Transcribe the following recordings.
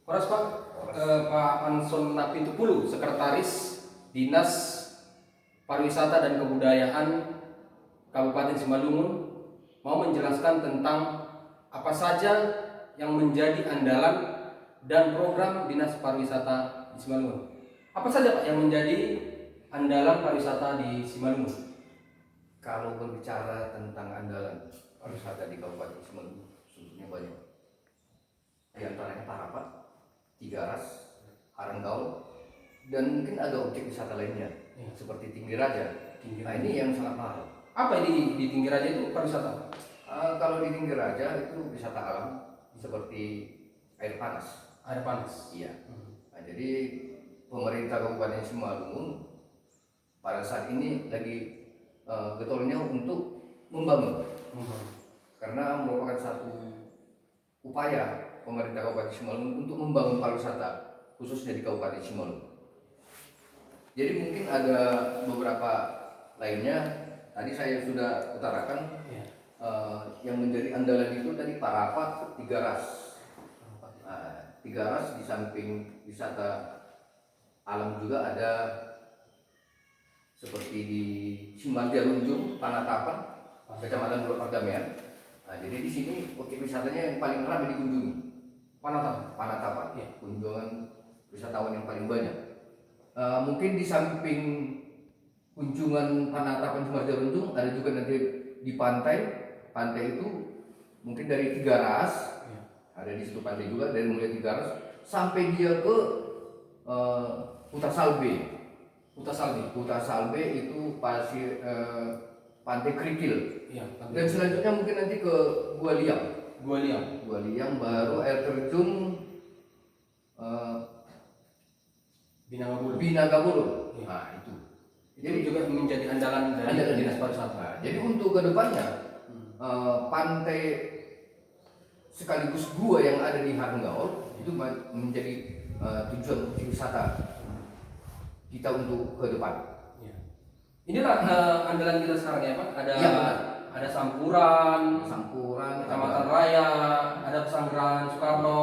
Horas Pak, Pak Anson Napitupulu, Sekretaris Dinas Pariwisata dan Kebudayaan Kabupaten Simalungun, mau menjelaskan tentang apa saja yang menjadi andalan dan program Dinas Pariwisata di Simalungun. Apa saja Pak yang menjadi andalan pariwisata di Simalungun? Kalau berbicara tentang andalan pariwisata di Kabupaten Simalungun, sebetulnya banyak. Di antaranya Parapat, Tiga Ras, Harenggaul, dan mungkin ada objek wisata lainnya, seperti Tinggi Raja. Nah, ini yang sangat mahal. Apa di Tinggi Raja itu pariwisata? Kalau di Tinggi Raja itu wisata alam, seperti air panas. Air panas. Iya. Nah, jadi pemerintah Kabupaten Simalungun pada saat ini lagi getolnya untuk membangun, karena merupakan satu upaya pemerintah Kabupaten Simalungun untuk membangun pariwisata khususnya di Kabupaten Simalungun. Jadi mungkin ada beberapa lainnya, tadi saya sudah utarakan. Yang menjadi andalan itu tadi Parapat, Tiga Ras. Tiga Ras di samping wisata alam juga ada seperti di Simalungun, Panatapan, Kecamatan Pulau Pardamaian. Nah, jadi di sini objek wisatanya yang paling ramai dikunjungi. Panatapan, kunjungan wisatawan yang paling banyak. Mungkin di samping kunjungan Panatapan Simalungun ada juga nanti di pantai itu mungkin dari Tiga Ras, ada di situ pantai juga, dari mulai Tiga Ras sampai dia ke Huta Salbe. Huta Salbe itu pasir pantai Kerikil. Dan selanjutnya mungkin nanti ke Gua Liang, baru air terjun Binagabulu. Nah, itu. Jadi juga menjadi andalan dari Dinas Pariwisata. Jadi untuk kedepannya pantai sekaligus gua yang ada di Harenggaul itu menjadi tujuan wisata kita untuk ke depan. Inilah andalan kita sekarang ya Pak. Ada Sampuran, Kecamatan Raya, ada Pesanggeran Soekarno.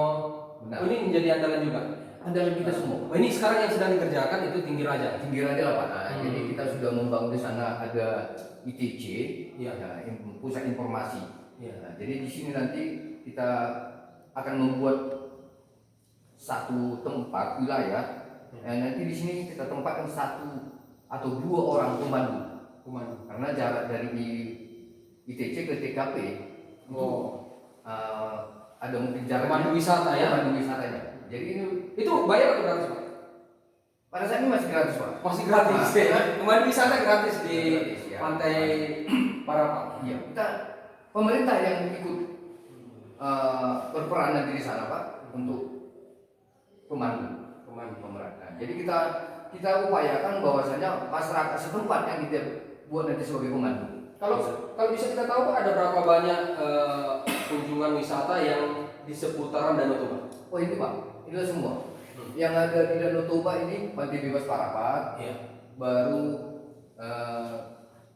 Ini menjadi andalan juga. Andalan kita semua. Ini sekarang yang sedang dikerjakan itu Tinggi Raja lah Pak. Jadi kita sudah membangun di sana ada ITC, pusat informasi. Nah, jadi di sini nanti kita akan membuat satu tempat wilayah. Nanti di sini kita tempatkan satu atau dua orang pemandu. Karena jarak dari ITC ke TKP ada mungkin jarak pemandu wisata ya. Pemandu wisatanya. Jadi itu bayar atau gratis Pak? Pada saat ini masih gratis Pak. Masih gratis ya. Pemandu wisata gratis di pantai Parapat. Iya, pemerintah yang ikut berperan nanti di sana Pak untuk pemandu. Nah, jadi kita upayakan bahwasanya masyarakat setempat yang kita buat nanti sebagai pemandu. Kalau bisa kita tahu Pak, ada berapa banyak kunjungan wisata yang di seputaran Danau Toba? Oh ini Pak, ini semua. Yang ada di Danau Toba ini Pantai Bebas Parapat, baru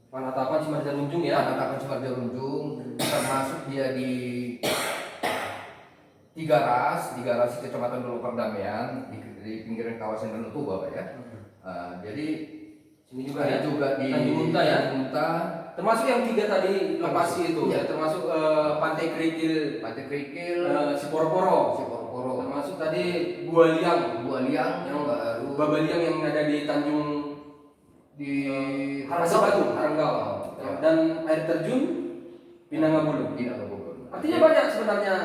Panatapan Simalungun ya. Panatapan Simalungun, termasuk dia di Tiga Ras Kecamatan Pulau Pardamaian di pinggiran kawasan Danau Toba Pak ya. Jadi sini juga ada ya. juga di Tanjung Unta ya. Termasuk yang tiga tadi lokasi itu ya, termasuk Pantai Kerikil, Siporporo. Termasuk tadi Gua Liang yang baru Babaliang yang ada di Tanjung di Harenggaul. Dan air terjun Binangabulu. Artinya banyak sebenarnya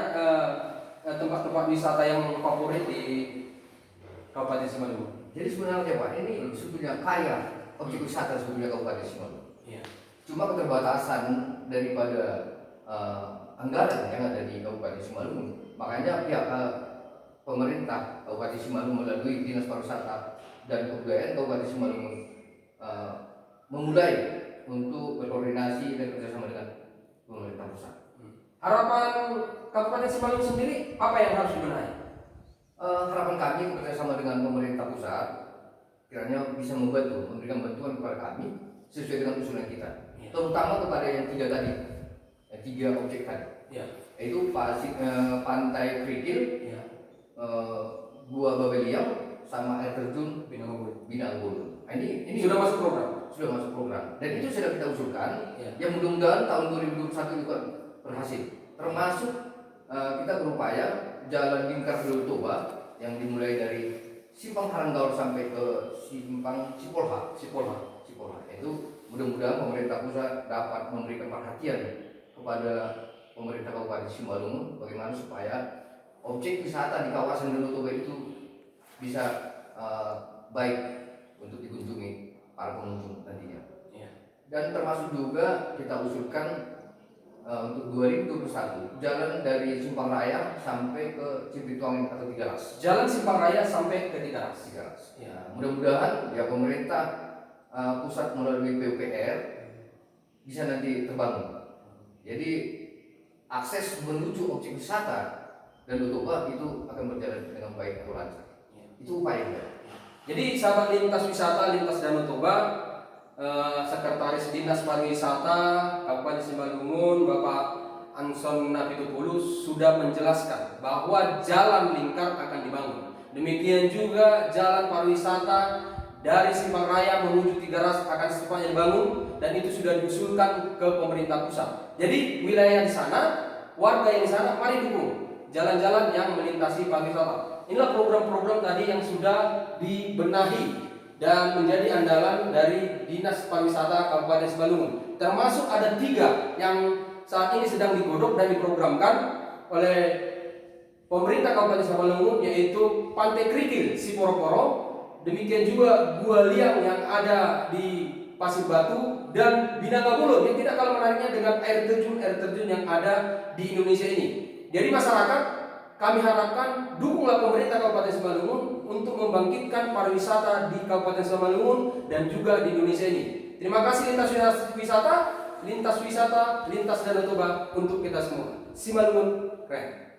tempat-tempat wisata yang favorit di Kabupaten Simalungun. Jadi sebenarnya Pak, ini sebetulnya kaya objek wisata sebetulnya Kabupaten Simalungun. Cuma keterbatasan daripada anggaran yang ada di Kabupaten Simalungun. Makanya pihak pemerintah Kabupaten Simalungun melalui Dinas Pariwisata dan Kebudayaan Kabupaten Simalungun memulai untuk berkoordinasi dan kerjasama dengan pemerintah pusat. Harapan Kabupaten Simalungun sendiri apa yang harus dibenahi? Harapan kami bekerjasama dengan pemerintah pusat kiranya bisa memberikan bantuan kepada kami sesuai dengan usulan kita, terutama kepada yang tiga tadi, tiga objek tadi, yaitu Pantai Kerikil, Gua Babeliang sama air terjun Binangbulu. Binangbulu. Nah, ini Sudah masuk program. sudah masuk program dan itu sudah kita usulkan. Ya. Yang mudah-mudahan tahun 2021 juga berhasil. Termasuk kita berupaya jalan lingkar Pulau Toba yang dimulai dari Simpang Haranggaul sampai ke Simpang Cipolha. Itu mudah-mudahan pemerintah pusat dapat memberikan perhatian kepada pemerintah Kabupaten Simalungun bagaimana supaya objek wisata di kawasan Danau Toba itu bisa baik untuk dikunjungi para pengunjung nantinya. Ya. Dan termasuk juga kita usulkan untuk 2021 jalan dari Simpang Raya sampai ke Cibituangin atau Tigaras. Jalan Simpang Raya sampai ke Tigaras. Ya, mudah-mudahan ya pemerintah pusat melalui PUPR bisa nanti terbangun. Jadi akses menuju objek wisata dan Toba itu akan berjalan dengan baik atau lancar. Itu upaya kita. Jadi sahabat lintas wisata lintas Danau Toba, Sekretaris Dinas Pariwisata Kabupaten Simalungun Bapak Anson Napitupulus sudah menjelaskan bahwa jalan lingkar akan dibangun. Demikian juga jalan pariwisata dari Simpang Raya menuju Tigaras akan secepatnya dibangun dan itu sudah diusulkan ke pemerintah pusat. Jadi wilayah di sana, warga yang di sana mari dukung jalan-jalan yang melintasi pariwisata. Inilah program-program tadi yang sudah dibenahi dan menjadi andalan dari Dinas Pariwisata Kabupaten Simalungun. Termasuk ada 3 yang saat ini sedang digodok dan diprogramkan oleh pemerintah Kabupaten Simalungun, yaitu Pantai Krikil Siporoporo, demikian juga Gua Liang yang ada di Pasir Batu dan Binangbulu yang tidak kalah menariknya dengan air terjun yang ada di Indonesia ini. Jadi masyarakat, kami harapkan dukunglah pemerintah Kabupaten Simalungun untuk membangkitkan pariwisata di Kabupaten Simalungun dan juga di Indonesia ini. Terima kasih lintas wisata, lintas Danau Toba untuk kita semua. Simalungun keren.